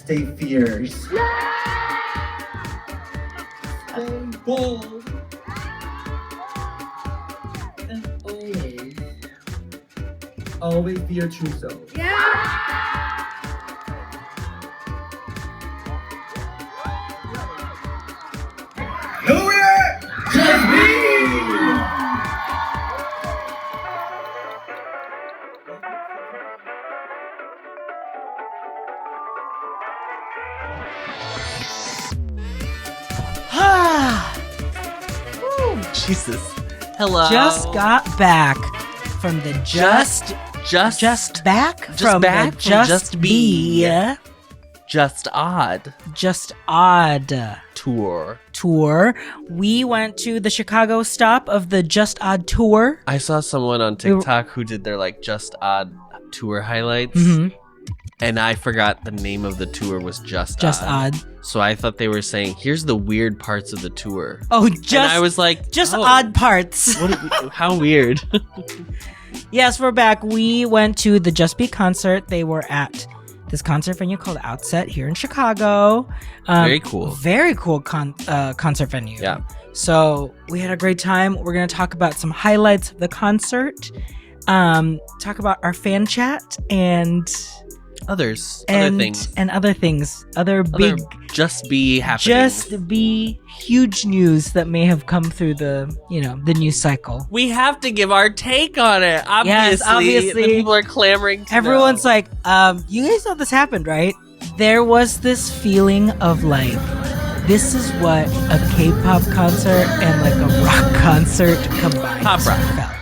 stay fierce. Stay bold. And always be your true self. Who it? Just me! Jesus. Hello. Just got back from the just back from back the from just Just be Be. Just Odd just odd tour. We went to the Chicago stop of the Just Odd tour. I saw someone on TikTok who did their like Just Odd tour highlights. Mhm. And I forgot the name of the tour was Just Odd. So I thought they were saying, here's the weird parts of the tour. Oh, And I was like, just oh, odd parts. How weird. Yes, we're back. We went to the Just Be concert. They were at this concert venue called Outset here in Chicago. Very cool. Very cool concert venue. Yeah. So we had a great time. We're going to talk about some highlights of the concert, talk about our fan chat, and Other things. and other things, other big Just Be happenings. Just Be huge news that may have come through the news cycle. We have to give our take on it. Obviously, Yes, obviously. The people are clamoring to Everyone's know. like, you guys know this happened, right? There was this feeling of like, this is what a K-pop concert and like a rock concert combined Pop rock. felt.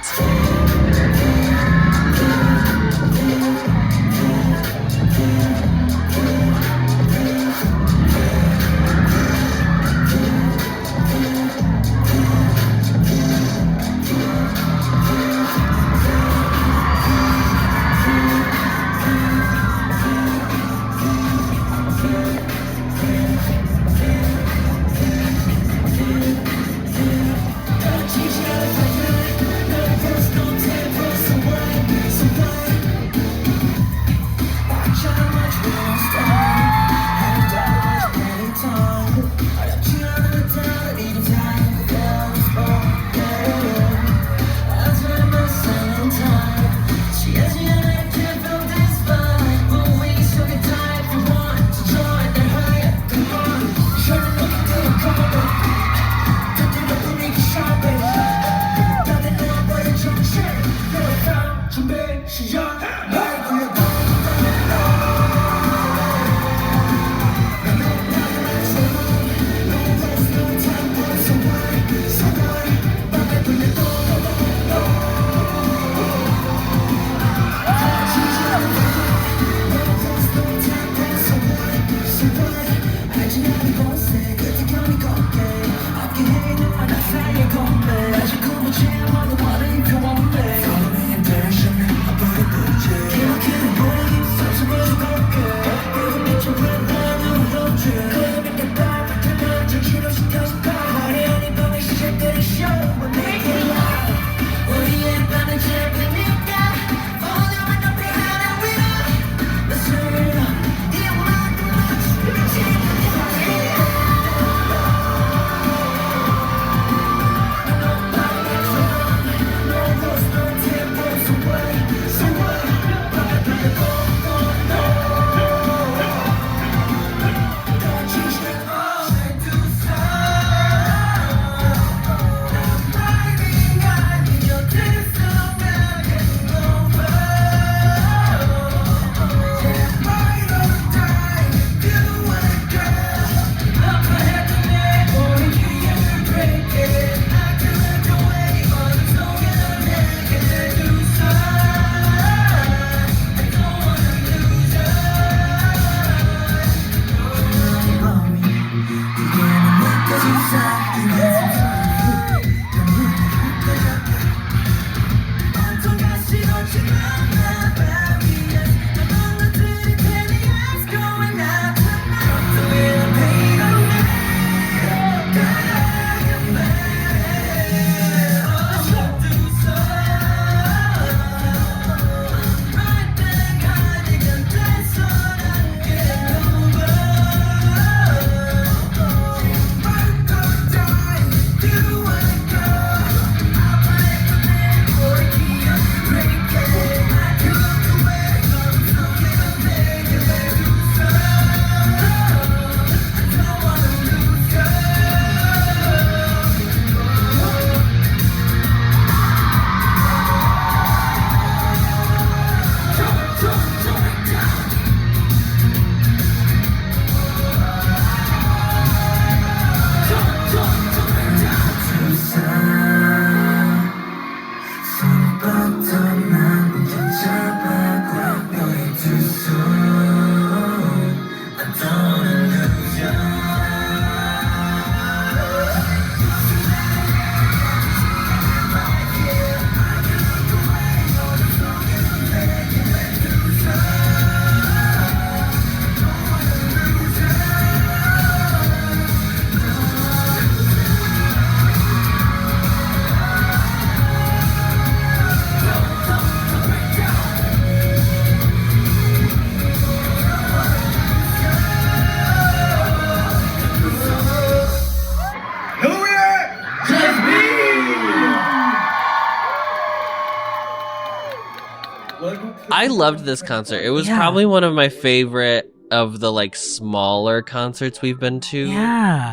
I loved this concert. It was Yeah. probably one of my favorite of the like smaller concerts we've been to. Yeah.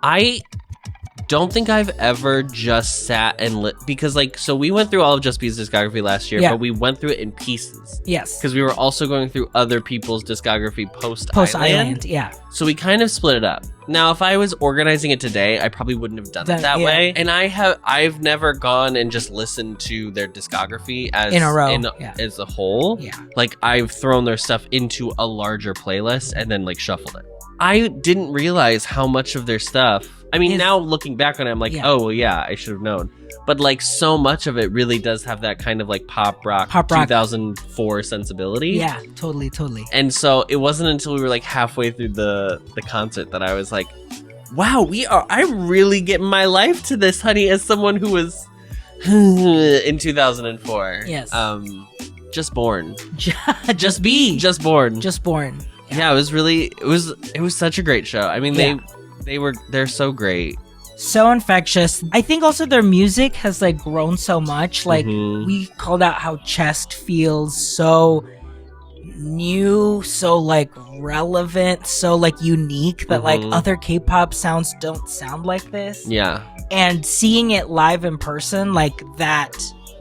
I don't think I've ever just sat and because like, so we went through all of Just B's discography last year, Yeah. but we went through it in pieces Yes. because we were also going through other people's discography post Island. Yeah. So we kind of split it up. Now, if I was organizing it today, I probably wouldn't have done it that yeah. way. And I've never gone and just listened to their discography as In a row, as a whole. Yeah. Like I've thrown their stuff into a larger playlist and then like shuffled it. I didn't realize how much of their stuff. I mean, now looking back on it, I'm like, oh well, yeah, I should have known. But like so much of it really does have that kind of like pop rock 2004 sensibility. Yeah, totally. And so it wasn't until we were like halfway through the concert that I was like, wow, I'm really getting my life to this, honey, as someone who was in 2004. Yes. Just born. Just be. Just born. Just born. Yeah, it was such a great show. I mean, they're so great. So infectious. I think also their music has like grown so much. Like we called out how Chest feels so new, so like relevant, so like unique that like other K-pop sounds don't sound like this. Yeah. And seeing it live in person, like that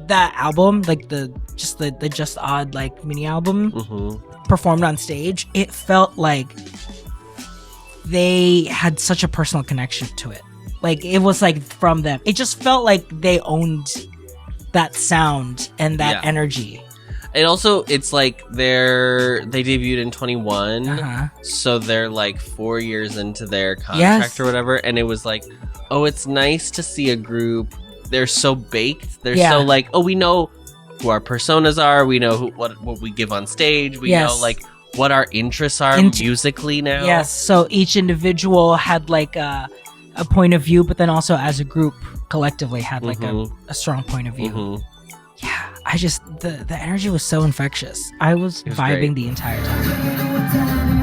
album, like the Just Odd like mini album performed on stage, it felt like they had such a personal connection to it. Like it was like from them. It just felt like they owned that sound and that energy. And also, it's like they debuted in 21, so they're like 4 years into their contract or whatever. And it was like, oh, it's nice to see a group. They're so baked. They're so like, oh, we know who our personas are. We know what we give on stage. We know like what our interests are musically now. Yes. So each individual had like a point of view, but then also as a group collectively had like a strong point of view. Yeah. I just the energy was so infectious. I was vibing the entire time.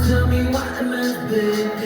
Tell me what I must be.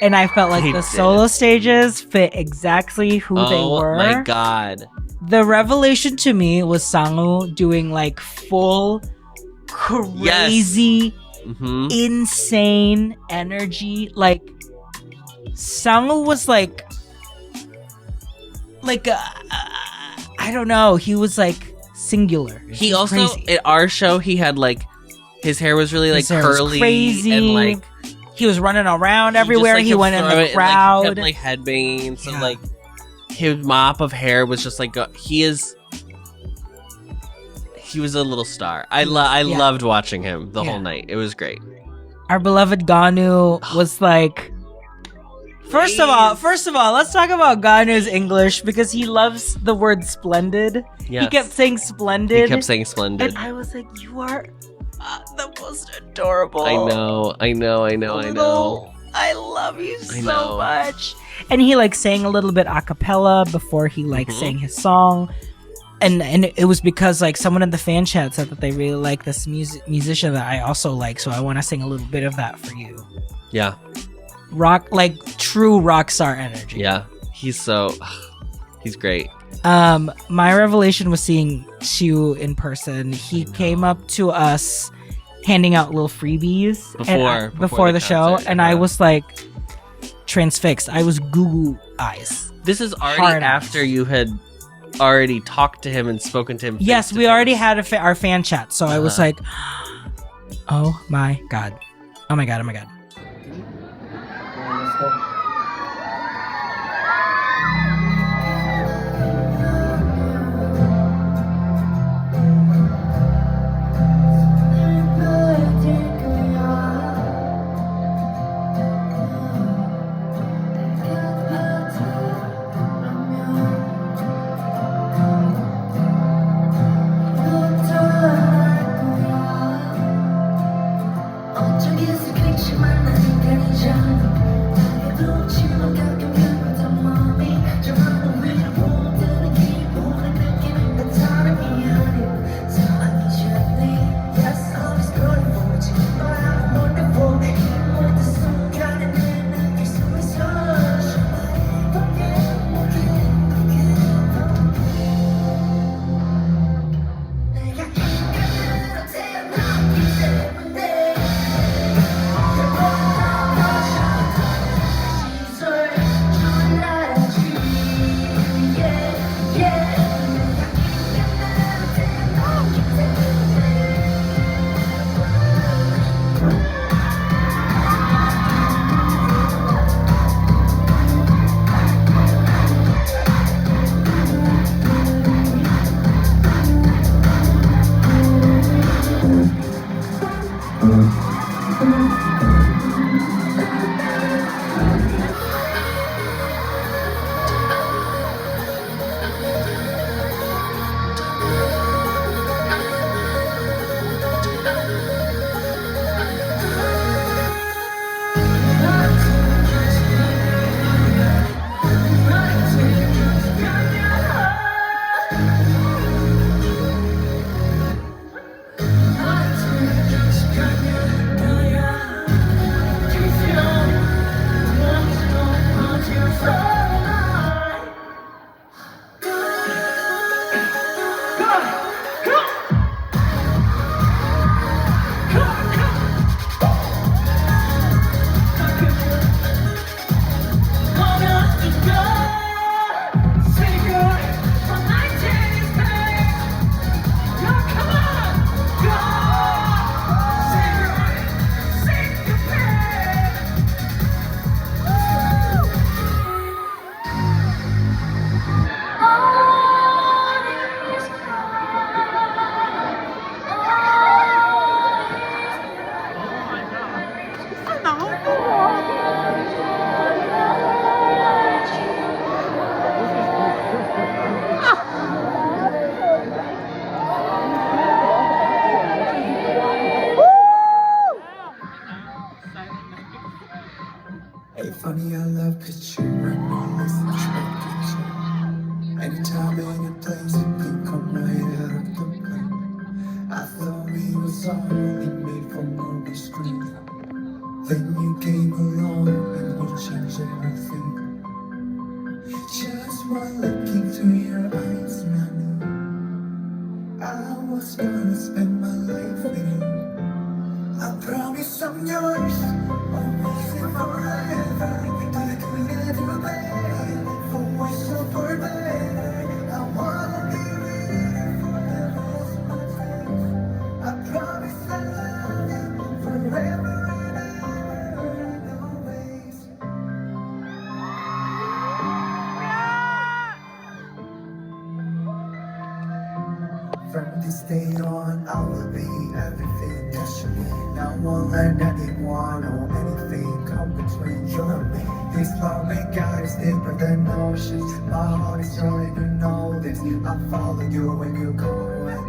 And I felt like the solo stages fit exactly who they were. Oh my god. The revelation to me was Sangu doing like full crazy, insane energy. Like Sangu was like I don't know. He was like singular. He also crazy. at our show he had like his hair was really like curly crazy. And like he was running around everywhere. Just, like, he went in the crowd. And, like, he kept like headbanging. So like his mop of hair was just like he was a little star. I loved watching him the whole night. It was great. Our beloved Ganu was like. First of all, let's talk about Ganu's English because he loves the word splendid. Yes. He kept saying splendid. And I was like, you are the most adorable. I know. I love you so much. And he like sang a little bit a cappella before he like sang his song. And it was because like someone in the fan chat said that they really like this musician that I also like, so I want to sing a little bit of that for you. Yeah. Rock, like true rock star energy. Yeah, he's great. My revelation was seeing Xiu in person. He came up to us handing out little freebies before the show, and I was like transfixed. I was goo eyes. This is already after you had already talked to him and spoken to him. Yes, we already had our fan chat, so I was like, oh my god. Funny I love cause you run me less expected to. Anytime, any place, you can come right out of the blue. I thought we was only made for movie screen. Then you came along and you changed everything. Just one look into your eyes and I knew I was gonna spend my life with you. I promise I'm yours, always and forever. I could never better, for worse or for better. I wanna be with you for the rest of my days. I promise I love you forever and ever and always. From this day on, I will be everything that you need. I won't let anyone or anything come between you and me. This love we got is deeper than oceans. My heart is yours, you know this. I follow you when you go away,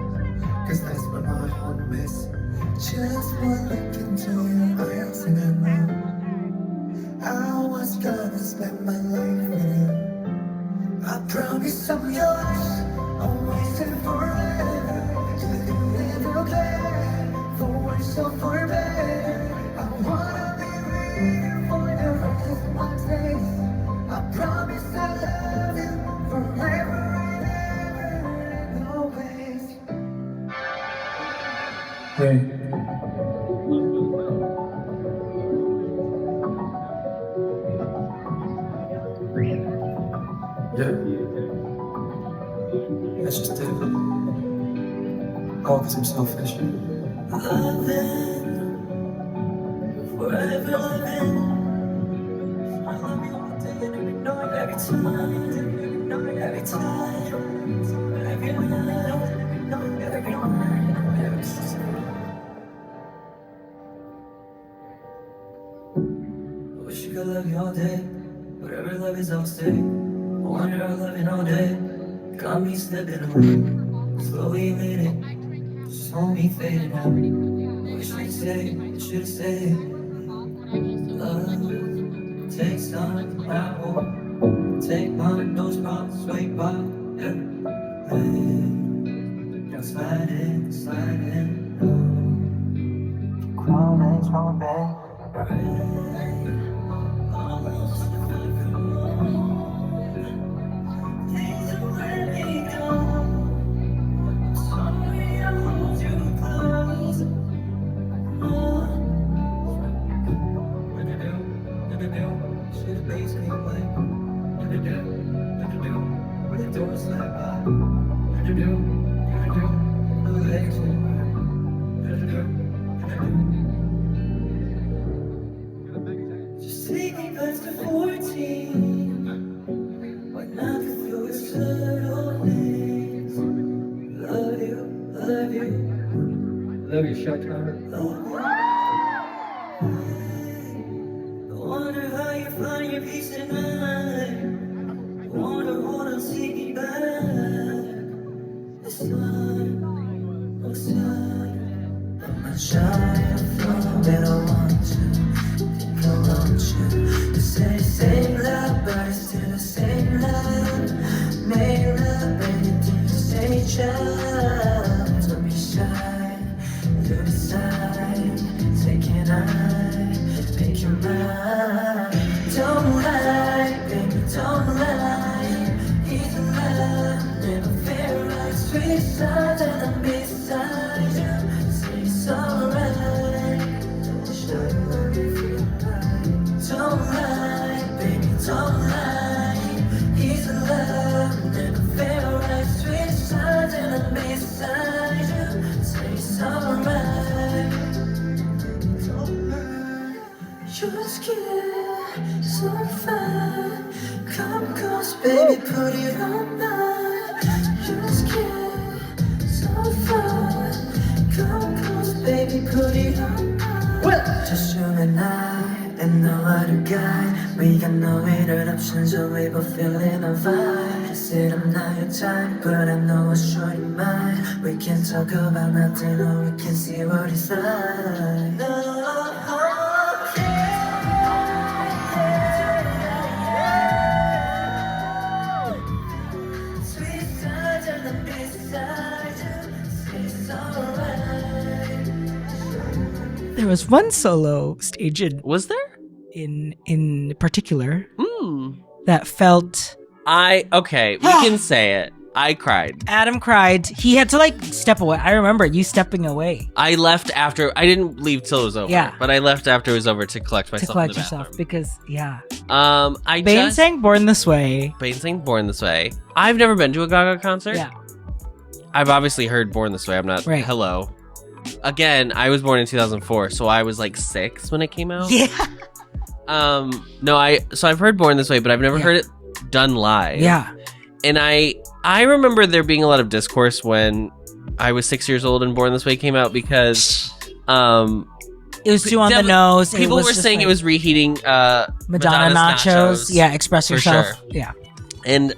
cause that's where my home is. Just one look into your eyes and I knew I was gonna spend my life with you. I promise I'm yours, always and forever. To never care, for worse or for better. I wanna be with you for the rest of my days. I promise I love you forever and ever and always. Hey. Yeah. That's just it. All because I'm selfish. Loving, forever loving. I love you all day and every night, every time, every night, every time. Every night, every night, every time. I wish you could love you all day. Whatever love is, I'll stay. I want your loving all day. Got me slipping away. Slowly leading. Just hold me fading out. Wish we'd stay, should've stayed. Love takes time, I won't take mine. Those problems wait by. Yeah. Hey, sliding, sliding. Crawling, crawling back. Right. Almost please don't let me go. Sorry, I hold you close. Shit, the bass came like. Where the doors slide by. No legs just take me back to 14. When I could feel your subtle things. Love you, love you. Love you, shot timer. I wonder how you find your peace at night. I wonder what I'll take me back. This time, looks like I'm not shy of love, but I want you. Think I want you. You say the same love, but it's still the same love. Make love, baby, do the same job. Don't be shy, you decide. Take an eye, make your mind. Don't lie, baby, don't lie. He's alive, never fair, right? Sweet side, and I'm beside you. Say it's alright. Show you what you feel like. Don't lie, baby, don't lie. He's alive, never fair, right? Sweet side, and I'm beside you. Say it's alright. Your skin so fine. Come close, baby, put it on mine. Your skin so fine. Come close, baby, put it on mine. Well, just you and I, and no other guy. We got no other options, so we both feeling a vibe. You said I'm not your type, but I know I'm sure you might. We can talk about nothing, or we can see what it's like. No. There was one solo stage Was there? in particular Mm. that felt. Okay, we can say it. I cried. Adam cried. He had to like step away. I remember you stepping away. I left after. I didn't leave till it was over. Yeah. But I left after it was over to collect myself. To collect in the yourself bathroom. because Bane sang "Born This Way." Bane sang "Born This Way." I've never been to a Gaga concert. Yeah. I've obviously heard "Born This Way." I'm not. Right. Hello. Again, I was born in 2004, so I was like 6 when it came out. Yeah. No, so I've heard "Born This Way," but I've never heard it done live. Yeah. And I remember there being a lot of discourse when I was 6 years old and "Born This Way" came out because it was too on the nose. People were saying it was reheating Madonna nachos. Yeah, express for yourself. sure. Yeah. And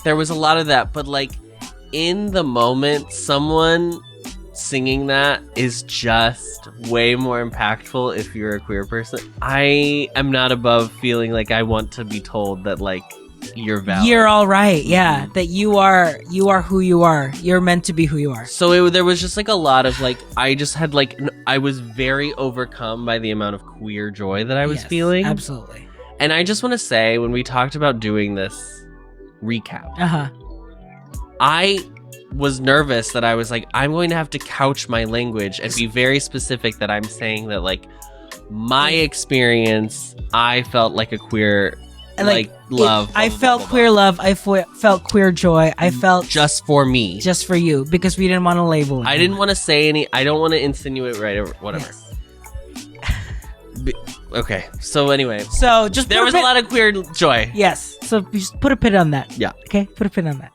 there was a lot of that, but like in the moment, someone singing that is just way more impactful if you're a queer person. I am not above feeling like I want to be told that like you're valid. You're all right. Yeah, that you are who you are. You're meant to be who you are. So there was just like a lot of like I just had like I was very overcome by the amount of queer joy that I was feeling. Absolutely. And I just want to say when we talked about doing this recap, I was nervous that I was like, I'm going to have to couch my language and be very specific that I'm saying that like my experience, I felt like a queer like love. I felt queer love. I felt queer joy. I felt just for me, just for you, because we didn't want to label it. I didn't want to say any. I don't want to insinuate right or whatever. Yes. Okay. So anyway, so just there was a lot of queer joy. Yes. So just put a pin on that. Yeah. Okay. Put a pin on that.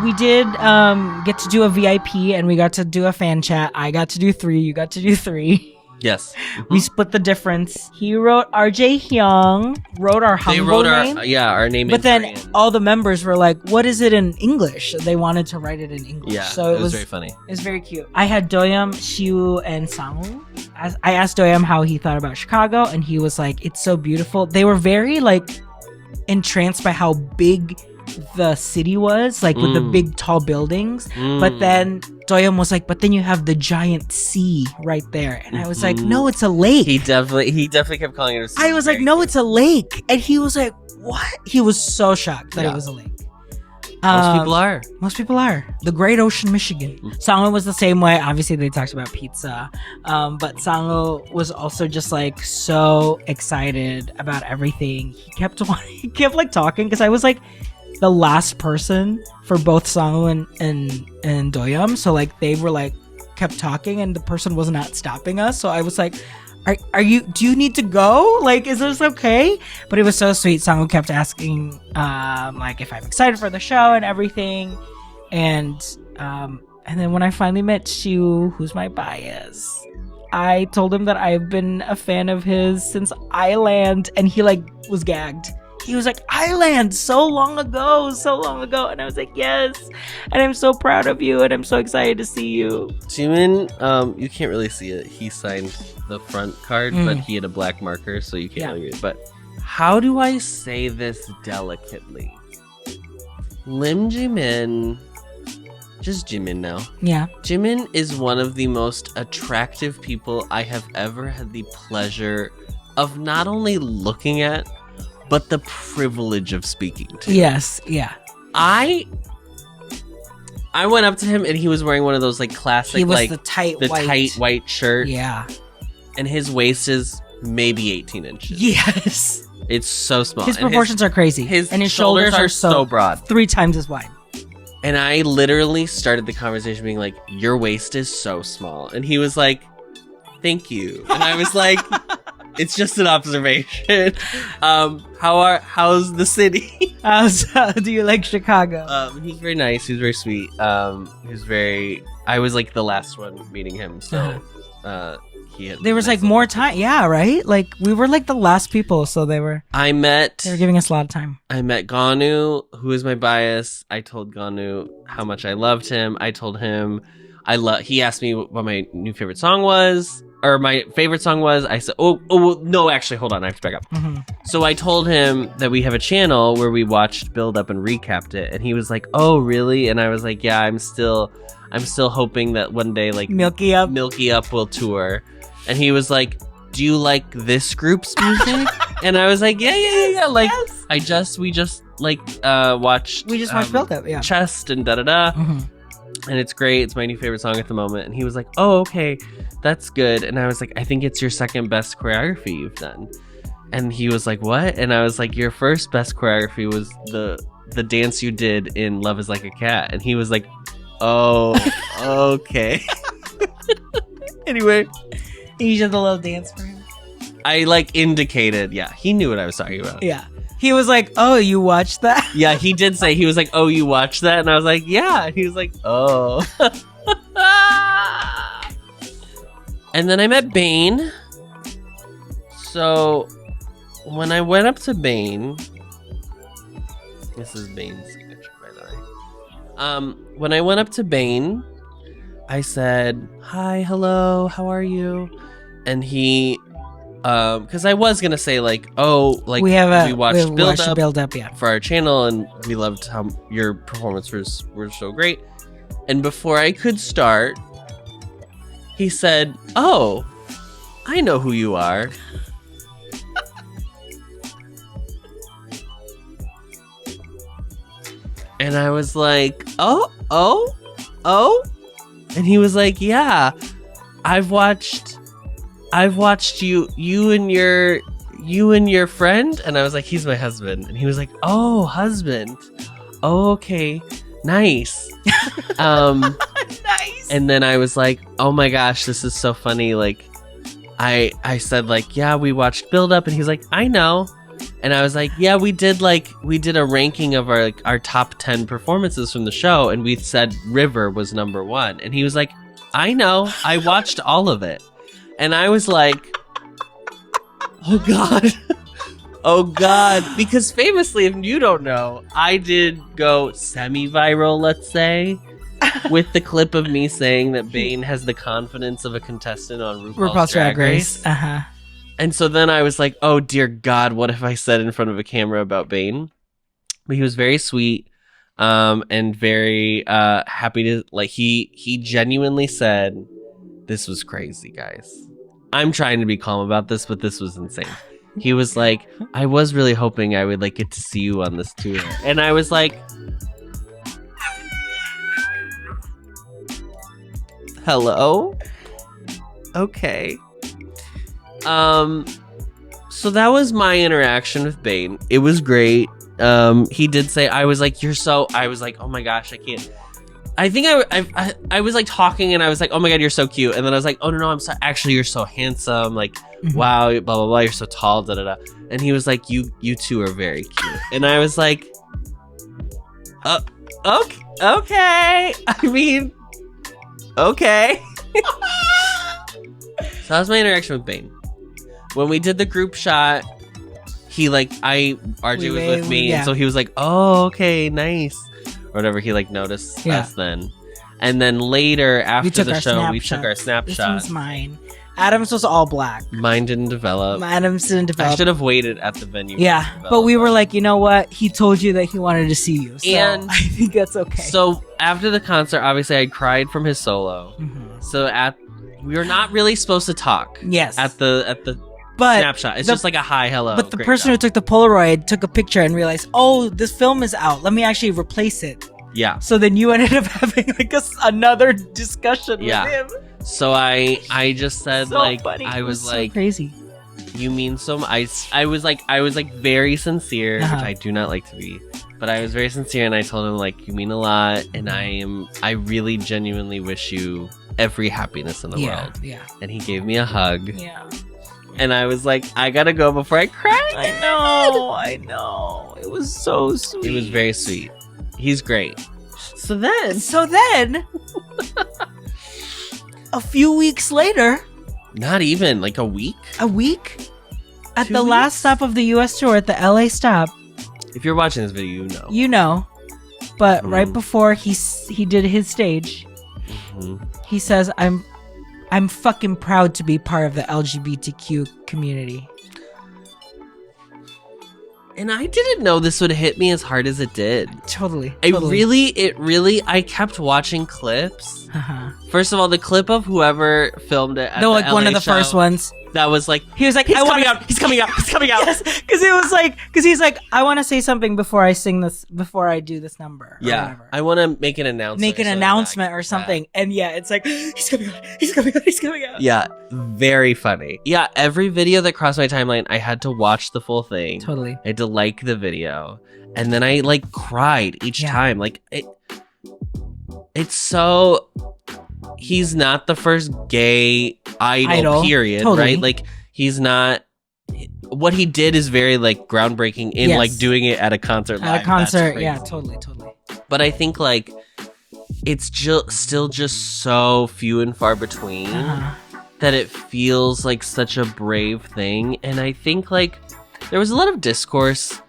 we did get to do a VIP, and we got to do a fan chat. I got to do 3. You got to do 3. Yes. We split the difference. He wrote RJ Hyung, wrote our Hangul They wrote name. our name But in then Korean. all the members were like, what is it in English? They wanted to write it in English. Yeah, So it was very funny. It was very cute. I had Doyeom, Shiwoo, and Sangwoo. I asked Doyeom how he thought about Chicago, and he was like, it's so beautiful. They were very like entranced by how big the city was, like with the big tall buildings. But then Doyeom was like, but then you have the giant sea right there. And I was like, no, it's a lake. He definitely kept calling it a sea. I was like, no, it's a lake. And he was like, what? He was so shocked that it was a lake. Most people are. Most people are. The Great Ocean, Michigan. Sangwoo was the same way. Obviously, they talked about pizza. But Sangwoo was also just like so excited about everything. He kept like talking because I was like the last person for both Sangwoo and Doyeom. So like they were like kept talking and the person was not stopping us. So I was like, do you need to go? Like, is this okay? But it was so sweet. Sangwoo kept asking, like, if I'm excited for the show and everything. And then when I finally met Shiu, who's my bias, I told him that I've been a fan of his since Island, and he like was gagged. He was like, Island, so long ago. And I was like, yes. And I'm so proud of you, and I'm so excited to see you. Jimin, you can't really see it. He signed the front card, but he had a black marker, so you can't really read it. But how do I say this delicately? Lim Jimin, just Jimin now. Yeah. Jimin is one of the most attractive people I have ever had the pleasure of not only looking at, but the privilege of speaking to. Yes, yeah. I went up to him and he was wearing one of those like classic, he was like the tight white shirt. Yeah. And his waist is maybe 18 inches. Yes. It's so small. His proportions are crazy. His and his shoulders are so broad. 3 times as wide. And I literally started the conversation being like, your waist is so small. And he was like, thank you. And I was like, it's just an observation. How's the city? Do you like Chicago? He's very nice. He's very sweet. I was like the last one meeting him. So, there was like more time. Yeah, right? Like we were like the last people. So they were giving us a lot of time. I met Gonu, who is my bias. I told Gonu how much I loved him. I told him he asked me what my new favorite song was. Or my favorite song was. I said, no, actually, hold on. I have to back up. So I told him that we have a channel where we watched Build Up and recapped it. And he was like, oh, really? And I was like, yeah, I'm still hoping that one day, like, Milky Up will tour. And he was like, do you like this group's music? And I was like, yeah. Like, yes. We just watched Build Up, yeah. Chest and da-da-da. And it's great. It's my new favorite song at the moment. And he was like, oh, okay, that's good. And I was like, I think it's your second best choreography you've done. And he was like, what? And I was like, your first best choreography was the dance you did in Love is Like a Cat. And he was like, oh, okay. Anyway. You did the little dance for him? I like indicated. Yeah, he knew what I was talking about. Yeah. He was like, oh, you watched that? Yeah, he did say, he was like, oh, you watched that? And I was like, yeah. And he was like, oh. And then I met Bane. So when I went up to Bane, this is Bane's signature, by the way. When I went up to Bane, I said, hi, hello, how are you? And he... because I was gonna say like, we watched Build Up yeah, for our channel, and we loved how your performances were so great. And before I could start, he said, "Oh, I know who you are." And I was like, "Oh," and he was like, "Yeah, I've watched you and your friend." And I was like, he's my husband. And he was like, oh, husband. Oh, okay. Nice. Nice. And then I was like, oh my gosh, this is so funny. Like I said like, yeah, we watched Build Up, and he was like, I know. And I was like, yeah, we did a ranking of our top 10 performances from the show, and we said River was number 1. And he was like, I know, I watched all of it. And I was like, oh God. Oh God. Because famously, if you don't know, I did go semi-viral, let's say, with the clip of me saying that Bane has the confidence of a contestant on RuPaul's Drag Race. Uh-huh. And so then I was like, oh dear God, what if I said in front of a camera about Bane? But he was very sweet, and very happy to, like, he genuinely said, this was crazy, guys. I'm trying to be calm about this, but this was insane. He was like, I was really hoping I would like get to see you on this tour. And I was like, hello? Okay. So that was my interaction with Bane. It was great. He did say, I was like, oh my gosh, I can't. I think I was like talking and I was like, oh my God, you're so cute. And then I was like, oh no, I'm so, actually, you're so handsome. Like, wow, blah, blah, blah. You're so tall, da, da, da. And he was like, you two are very cute. And I was like, okay. I mean, okay. So that was my interaction with Bane. When we did the group shot, he RJ was with me, and so he was like, oh, okay, nice. Or whatever, he noticed us then. And then later, after the show, we took our snapshot. This one's mine. Adam's was all black. Mine didn't develop. Adam's didn't develop. I should have waited at the venue. Yeah, but we were like, you know what? He told you that he wanted to see you. So and I think that's okay. So after the concert, obviously I cried from his solo. Mm-hmm. So we were not really supposed to talk. Yes. At the snapshot. It's just like a hi, hello. But the person who took the Polaroid took a picture and realized, oh, this film is out. Let me actually replace it. Yeah. So then you ended up having another discussion with him. So I just said funny. I was so crazy. You mean so much. I was very sincere, which I do not like to be. But I was very sincere and I told him you mean a lot and I really genuinely wish you every happiness in the world. Yeah. And he gave me a hug. Yeah. And I was like, I gotta go before I cry. I know. It was so sweet. It was very sweet. He's great. So then a few weeks later, not even a week. At the last stop of the US tour, at the LA stop. If you're watching this video, you know. But right before he did his stage, he says, I'm fucking proud to be part of the LGBTQ community. And I didn't know this would hit me as hard as it did. Totally. It really, I kept watching clips. First of all, the clip of whoever filmed it at the LA one of the show, first ones. That was he was like, he's coming out. Yes, because he's like, I want to say something before I sing this, before I do this number. Yeah. Whatever. I want to make an announcement. Or something. And it's like, he's coming out. Yeah. Very funny. Yeah. Every video that crossed my timeline, I had to watch the full thing. Totally. I had to like the video. And then I cried each time. It's so... He's not the first gay idol. Period. Totally. Right? He's not. What he did is very groundbreaking in doing it at a concert. At a concert, yeah, totally. But I think it's still just so few and far between that it feels like such a brave thing. And I think there was a lot of discourse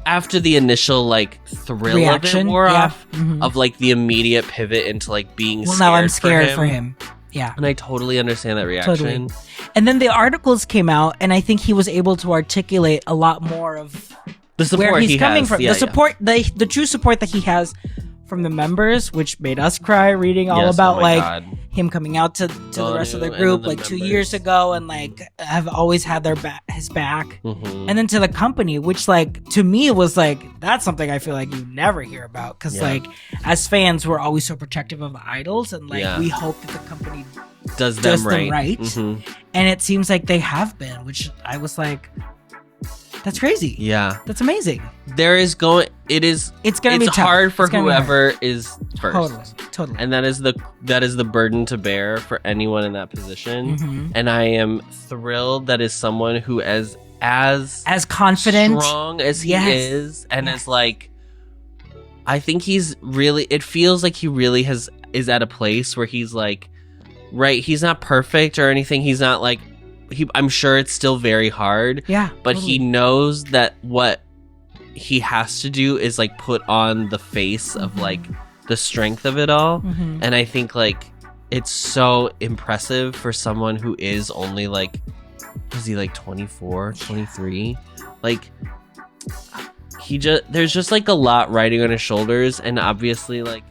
after the initial thrill reaction of it wore off, of the immediate pivot into being scared. Now I'm scared for him. Yeah. And I totally understand that reaction. Totally. And then the articles came out, and I think he was able to articulate a lot more of the support where he's coming has. from. Yeah, the support, the true support that he has from the members, which made us cry reading all about him coming out to the rest of the group 2 years ago, and have always had his back, and then to the company, which to me was that's something I feel you never hear about, because as fans we're always so protective of the idols, and we hope that the company does them right. And it seems like they have been, which I was That's crazy. Yeah. That's amazing. It's gonna be tough. hard for whoever is first. Totally. And that is the burden to bear for anyone in that position. Mm-hmm. And I am thrilled that is someone who as confident, strong as he is, and is like, I think it feels like he really is at a place where he's like, right, he's not perfect or anything. He's not like, I'm sure it's still very hard. Yeah. But he knows that what he has to do is like put on the face of like the strength of it all. Mm-hmm. And I think like it's so impressive for someone who is only like, is he like 24, 23? Like there's just like a lot riding on his shoulders, and obviously like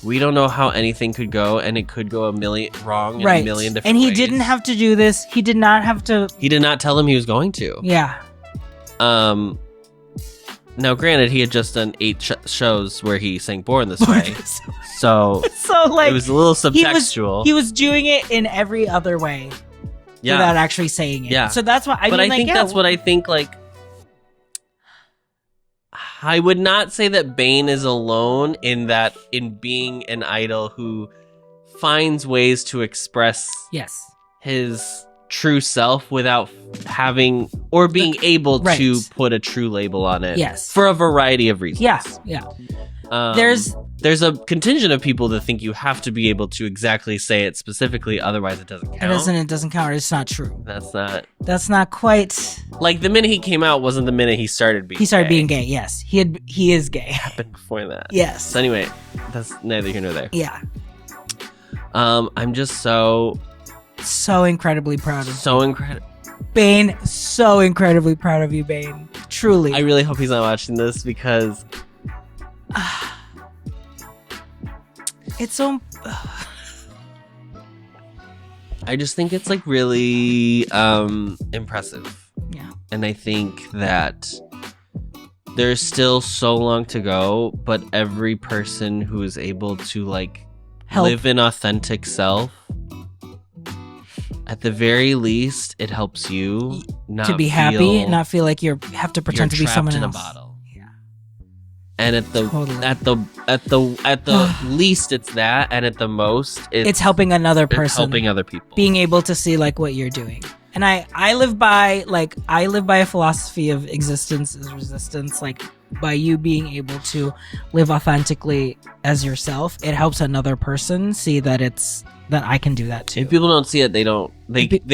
we don't know how anything could go, and it could go a million wrong in a million different ways. And he didn't have to do this. He did not have to. He did not tell him he was going to. Yeah. Now, granted, he had just done 8 shows where he sang "Born This Way," so like it was a little subtextual. He was doing it in every other way, without actually saying it. Yeah. So that's why I think that's what I think. Like, I would not say that Bane is alone in being an idol who finds ways to express his true self without having or being able to put a true label on it. Yes. For a variety of reasons. Yeah. There's a contingent of people that think you have to be able to exactly say it specifically, otherwise it doesn't count. It doesn't count. It's not true. That's not quite. Like the minute he came out wasn't the minute he started being gay. Yes. He is gay. Happened before that. Yes. So anyway, that's neither here nor there. Yeah. I'm just so incredibly proud of incredible. Bane, so incredibly proud of you, Bane. Truly. I really hope he's not watching this because it's so. I just think it's like really impressive. Yeah. And I think that there's still so long to go, but every person who is able to like live an authentic self, at the very least, it helps you not to be happy, not feel like you have to pretend to be someone else. In a bottle. Yeah. And at the least, it's that, and at the most, it's helping another person, it's helping other people, being able to see like what you're doing. And I live by a philosophy of existence is resistance. Like by you being able to live authentically as yourself, it helps another person see that I can do that too. If people don't see it, they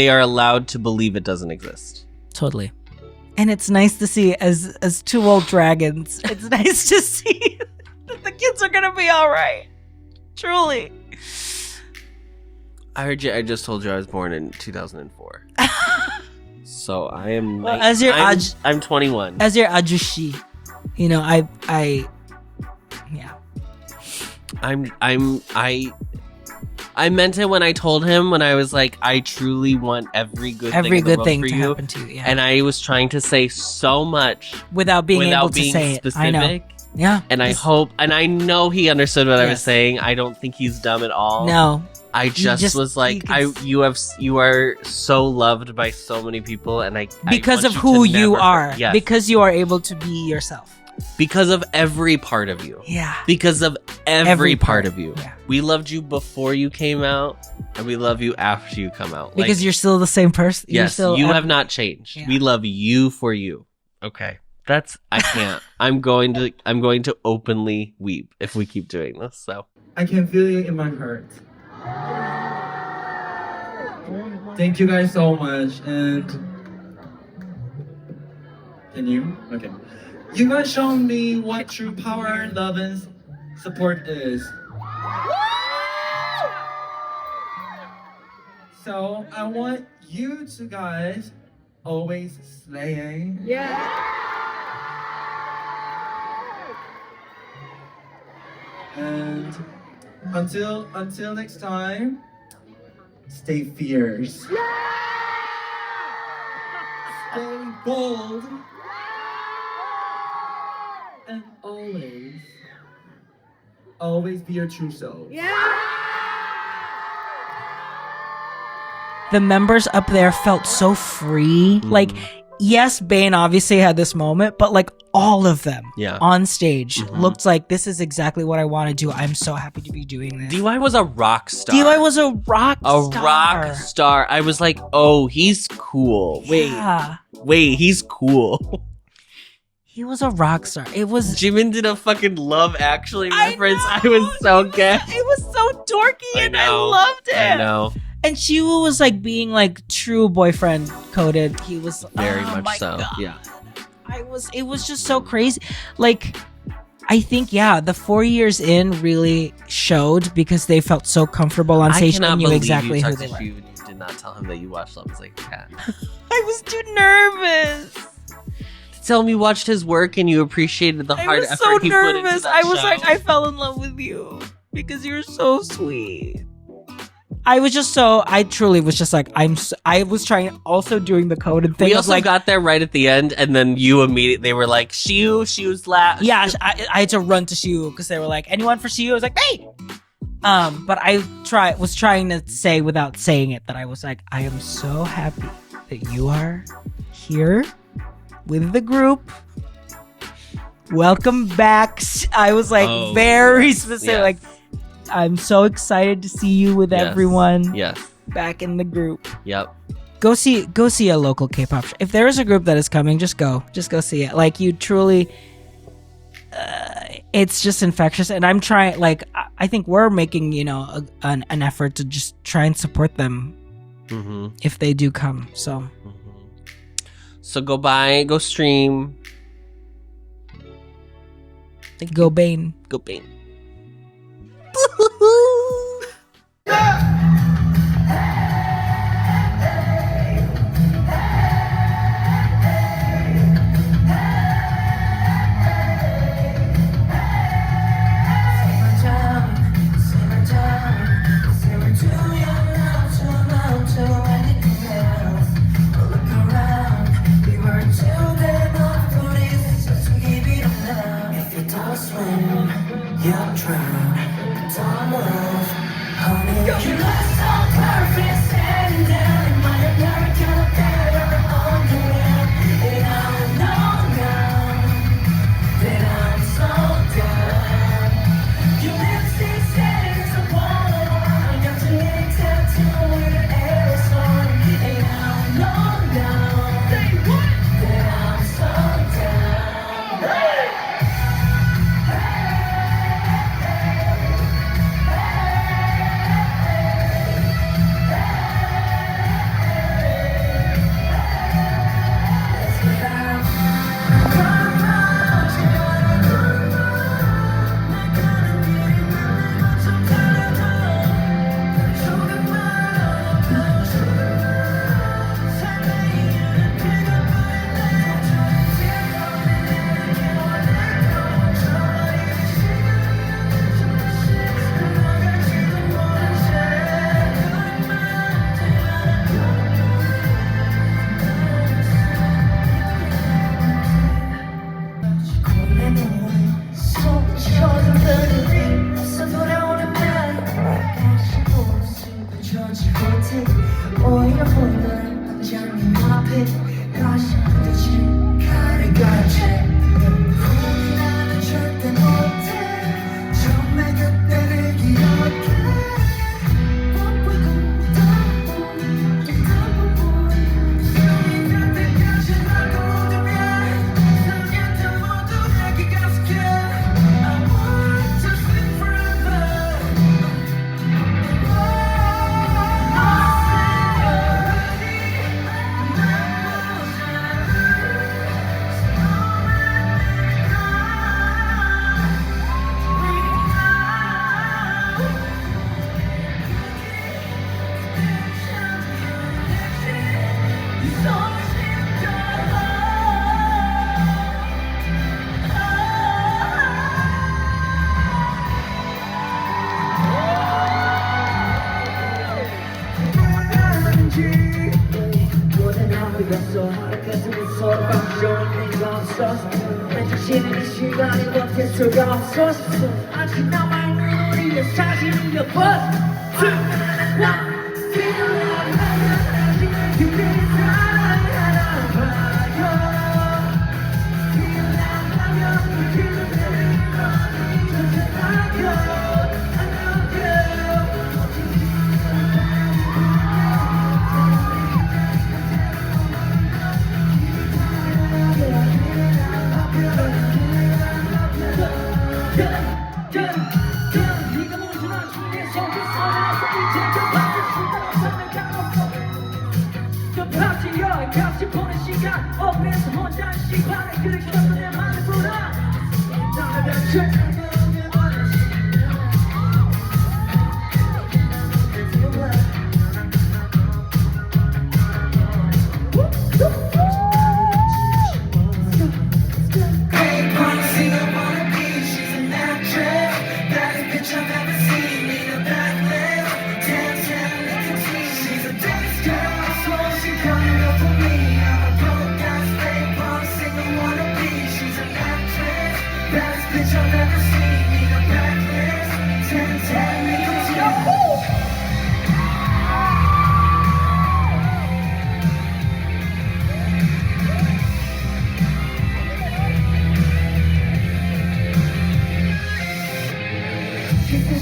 are allowed to believe it doesn't exist. Totally. And it's nice to see as 2 old dragons. It's nice to see that the kids are gonna be all right. Truly. I heard you. I just told you I was born in 2004. So I am. Well, I'm 21. As your ajushi, you know, I meant it when I told him, when I was like, I truly want every good thing to you. happen to you. Yeah. And I was trying to say so much without being able to say specific. It. I know. Yeah. And I hope, and I know he understood what I was saying. I don't think he's dumb at all. No. I just was like, you are so loved by so many people, and because I of who you are, yes. Because you are able to be yourself. Because of every part of you. Yeah. Because of every part of you. Yeah. We loved you before you came out, and we love you after you come out. Because you're still the same person. Yes, you have not changed. Yeah. We love you for you. Okay. I can't. I'm going to openly weep if we keep doing this. So I can feel you in my heart. Thank you guys so much, and can you? Okay. You guys shown me what true power, love, and support is. So I want you two guys always slaying. Yeah. And until next time, stay fierce. Stay bold. And always be your true self. The members up there felt so free. Like yes, Bane obviously had this moment, but like all of them on stage looked like this is exactly what I want to do. I'm so happy to be doing this. DY was a rock star. DY was a rock star. A rock star. I was like, oh, he's cool. Wait, he's cool. He was a rock star. It was Jimin did a fucking Love Actually reference. I was so good. It was so dorky and I loved it. I know. And Shiwoo was like being like true boyfriend coded. He was very much so. God. Yeah. It was just so crazy. Like, I think, the 4 years in really showed because they felt so comfortable on stage and knew exactly who they were. You did not tell him that you watched Love Is Like a Cat. I was too nervous. Tell him you watched his work and you appreciated the hard effort he put into that I was show. like, I fell in love with you because you're so sweet. I truly was just like, I was trying, also doing the coded thing. We also like, got there right at the end, and then you immediately, they were like, Shiu's last. Yeah, I had to run to Shiu because they were like, anyone for Shiu? I was like, hey! But I was trying to say without saying it that I was like, I am so happy that you are here with the group. Welcome back. I was like very specific. Yes. Like, I'm so excited to see you with everyone. Yes. Back in the group. Yep. Go see a local K-pop show. If there is a group that is coming, just go see it. Like, you truly, it's just infectious. And I'm trying. Like, I think we're making an effort to just try and support them if they do come. So. So go stream. Go Bane. Go Bane.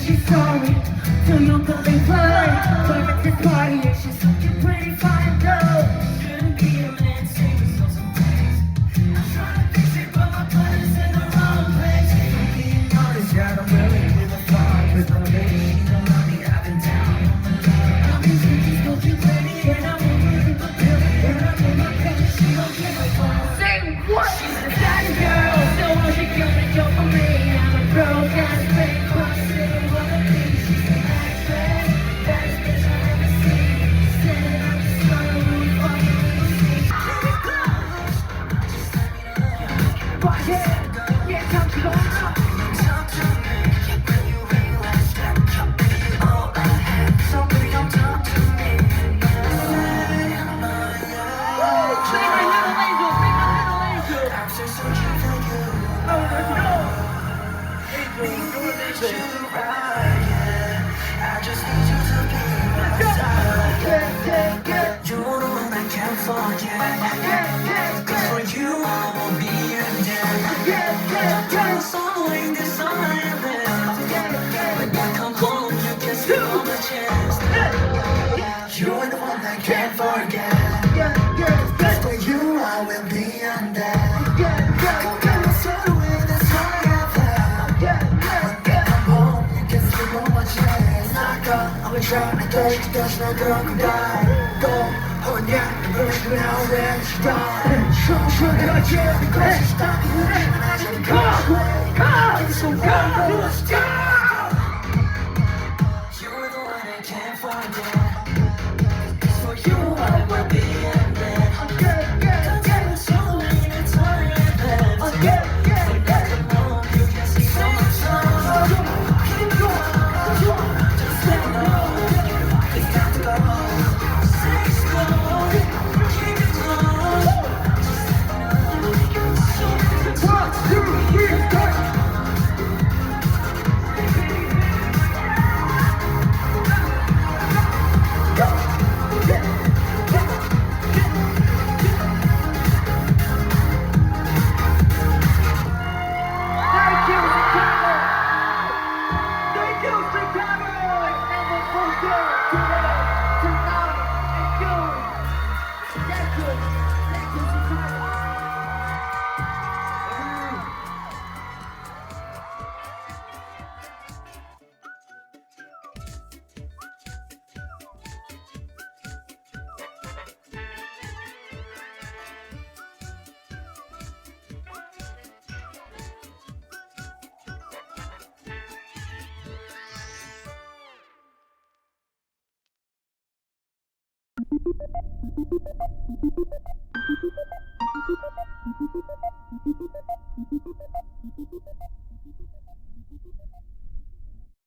She's sorry, till you believe her. But it's party, and she's looking pretty fine, girl. Couldn't be a man, save herself some days. I'm trying to fix it, but my blood is in the wrong place. If I'm being honest, yeah, I'm really with a fly. With my baby, she don't love me, I've been down on my luck. I've been drinking, smoking, baby, and I'm over the pill. And I'm in my penny, she don't give a fuck. Say what? She's a daddy girl, so won't she come and jump for me? I'm a broke ass fake pussy. You're the one I can't forget. Cause for you I will be undead. Come get me straight away, that's all I have. When I come home, you can sleep on my chest. Knock up, I'm trying to touch 나 그런 날. 또 혼자 부르고 나오면 시간. 춤추는 어제 because stop you and I just go. It's so good, let's go. You're the one I can't forget. For you, I will be in bed. Don't take me so late, it's all I have. When I come home, you can see so much love. Keep going, just let me know. It's time to go. Say slow, keep it close. Just let me know. 1, 2, 3, go.